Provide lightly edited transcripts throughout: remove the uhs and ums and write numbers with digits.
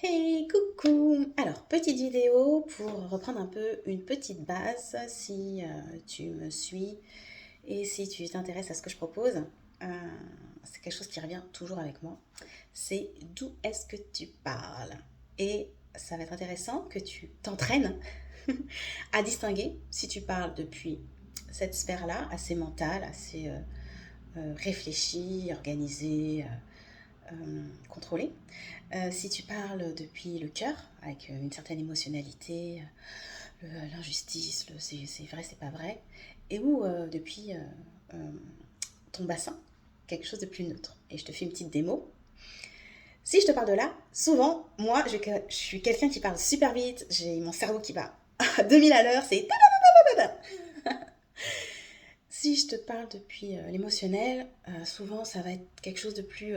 Hey, coucou! Alors, petite vidéo pour reprendre un peu une petite base si tu me suis et si tu t'intéresses à ce que je propose. Euh, c'est quelque chose qui revient toujours avec moi. C'est d'où est-ce que tu parles? Et ça va être intéressant que tu t'entraînes à distinguer si tu parles depuis cette sphère-là, assez mentale, assez réfléchie, organisée, contrôlée. Si tu parles depuis le cœur, avec une certaine émotionnalité, l'injustice, c'est vrai, c'est pas vrai, et ou depuis euh, ton bassin, quelque chose de plus neutre. Et je te fais une petite démo. Si je te parle de là, souvent, moi, je suis quelqu'un qui parle super vite, j'ai mon cerveau qui va à 2000 à l'heure, c'est... Si je te parle depuis l'émotionnel, souvent ça va être quelque chose de plus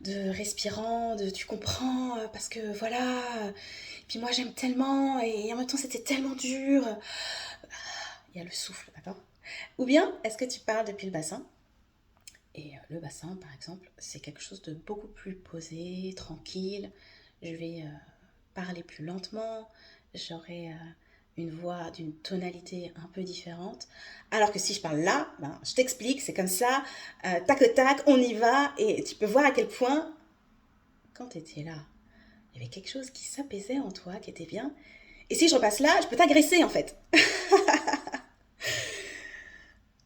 de respirant, de tu comprends, parce que voilà. Puis moi j'aime tellement, et en même temps c'était tellement dur. Il y a le souffle, d'accord? Ou bien est-ce que tu parles depuis le bassin? Et le bassin, par exemple, c'est quelque chose de beaucoup plus posé, tranquille. Je vais parler plus lentement, j'aurai une voix d'une tonalité un peu différente. Alors que si je parle là, ben, je t'explique, c'est comme ça, tac tac, on y va, et tu peux voir à quel point, quand tu étais là, il y avait quelque chose qui s'apaisait en toi, qui était bien. Et si je repasse là, je peux t'agresser en fait.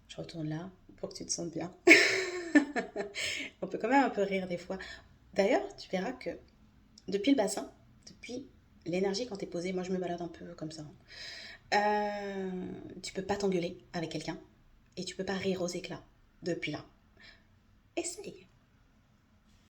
Je retourne là pour que tu te sentes bien. On peut quand même un peu rire des fois. D'ailleurs, tu verras que depuis le bassin, depuis l'énergie quand t'es posé, moi je me balade un peu comme ça. Tu peux pas t'engueuler avec quelqu'un et tu peux pas rire aux éclats depuis là. Essaye.